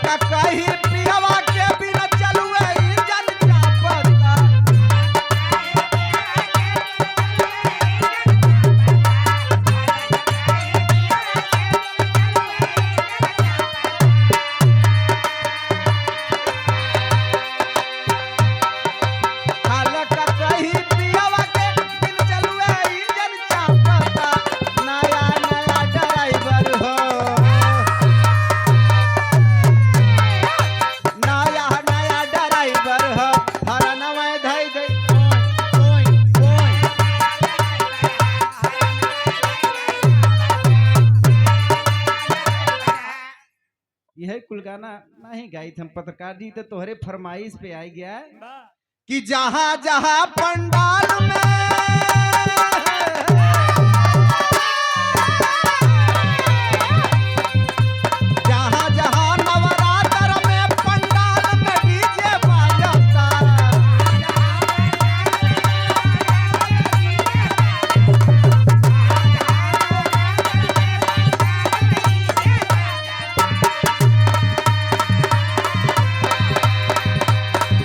का कहीं पियवा के बिना चलुए इंजन चापता यह कुल गाना नहीं गाई हम पत्रकार जी तो तोहरे फरमाइश पे आई गया कि जहां जहां पंडाल में जहां जहां नवरात्र में पंडाल में डीजे बजता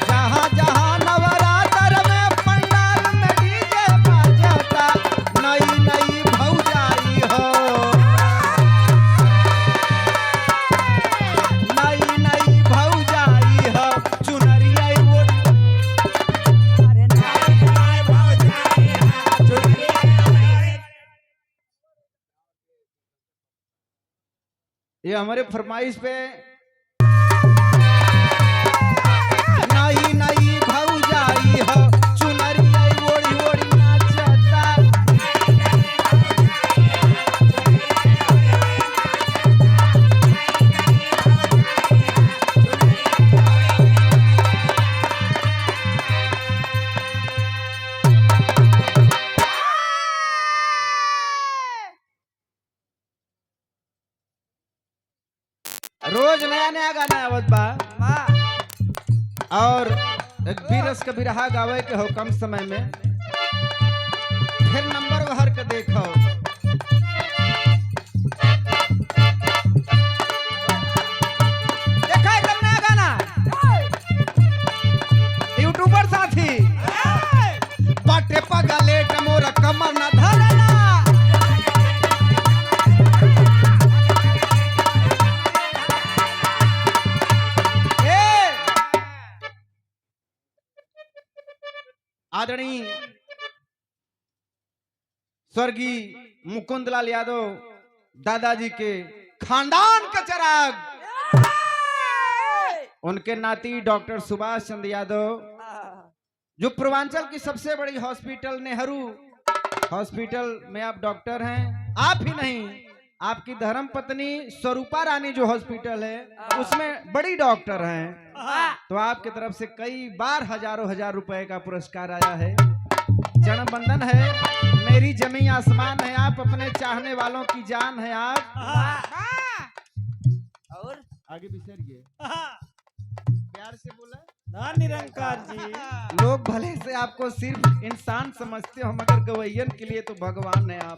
जहां जहां नवरात्र में पंडाल में डीजे बजता नई नई भौजाई हो नई नई भौजाई हो चुनरिया अरे नहीं भौजाई ये हमारे फरमाइश पे नई नई भौजाई हो चुनरिया ओढ़ी ओढ़ी नाचता रोज नया नया गाना आवत बा और एक बीरस का बिरहा गावे के हो कम समय में फिर नंबर वहर के देखो देखा एकदम नया गाना यूट्यूबर साथी बाटे पगले टमोर कमर न धरला आदरणीय स्वर्गीय मुकुंदलाल यादव दादाजी के खानदान का चिराग उनके नाती डॉक्टर सुभाष चंद्र यादव जो पूर्वांचल की सबसे बड़ी हॉस्पिटल नेहरू हॉस्पिटल में आप डॉक्टर हैं। आप ही नहीं, आपकी धर्म पत्नी स्वरूपा रानी जो हॉस्पिटल है उसमें बड़ी डॉक्टर हैं। तो आपकी तरफ से कई बार हजारों हजार रुपए का पुरस्कार आया है। जन्म बंधन है, मेरी जमी आसमान है, आप अपने चाहने वालों की जान है आप। और आगे बिसरिए, प्यार से बोला ना निरंकार जी। लोग भले से आपको सिर्फ इंसान समझते हो मगर गवैयन के लिए तो भगवान है आप।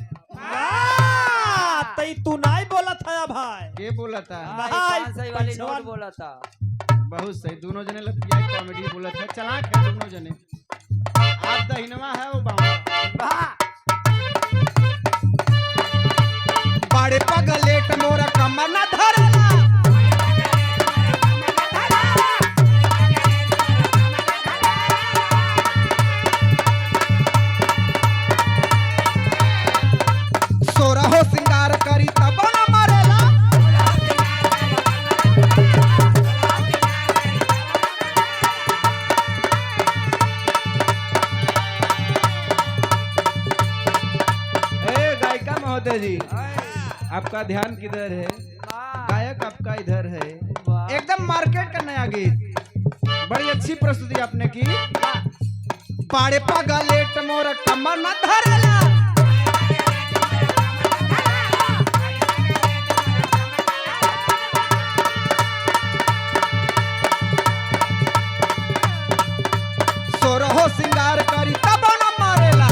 तई तू नहीं बोला था भाई। ये बोला था भाई 500 वाली नोट बोला था। बहुत सही, दोनों जने लपिया कॉमेडी बोला था, चलाक है दोनों जने। आप दहिनवा है वो बाबा बड़े पगले टमोरा कमर न धरला सोरा हो सिंगार करी तब न मरेला गायिका महोदय जी, आपका ध्यान किधर है? गायक आपका इधर है। एकदम मार्केट का नया गीत, बड़ी अच्छी प्रस्तुति आपने की। पाड़े पगले टमोर कमर न धरला सोरहो सिंगार करी तब न मारेला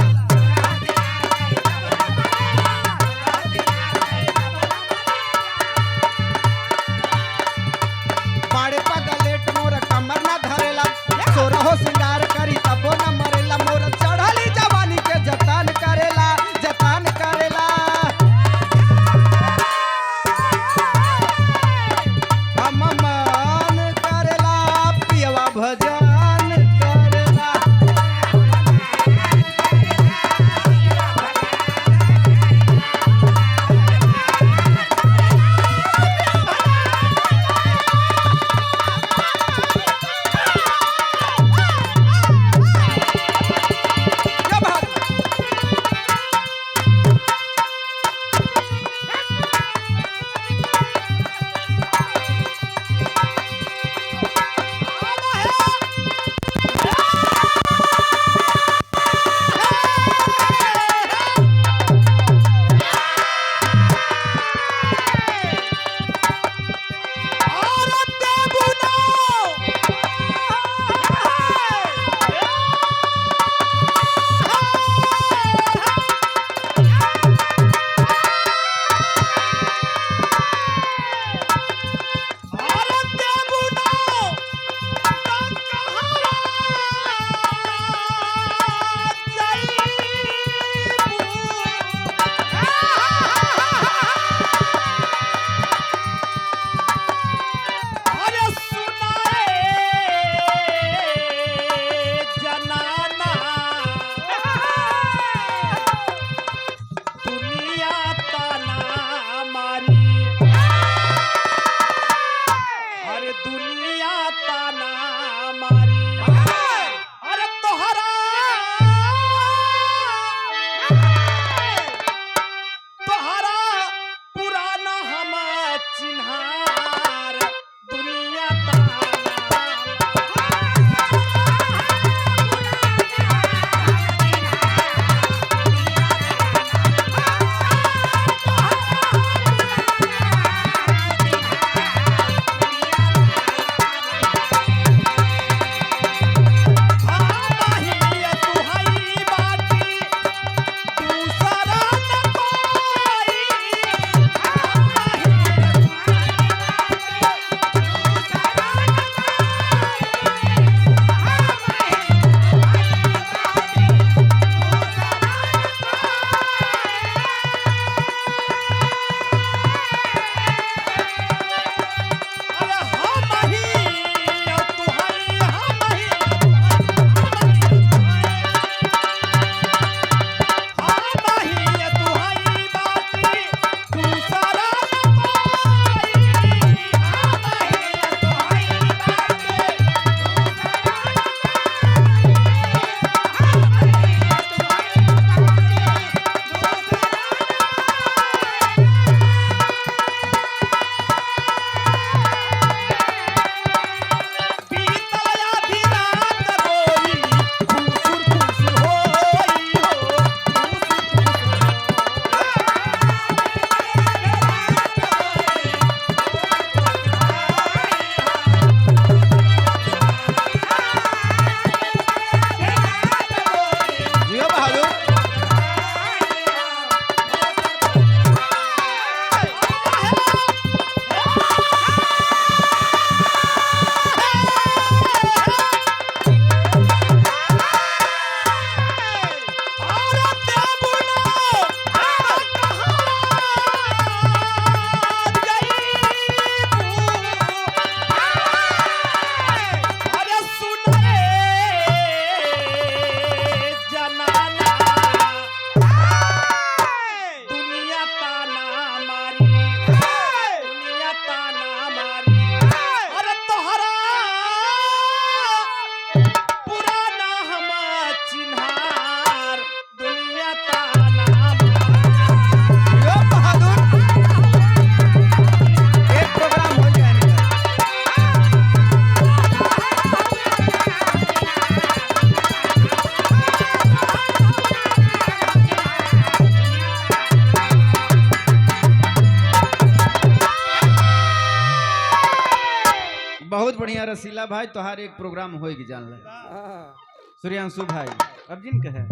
बढ़िया रसीला भाई तोहार एक प्रोग्राम होएगी जान ले हाँ। सूर्यांशु भाई अब जिनके है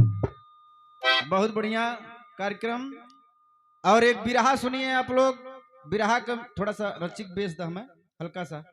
बहुत बढ़िया कार्यक्रम। और एक बिरहा सुनिए आप लोग, बिरहा का थोड़ा सा रचिक बेस दा हमें हल्का सा।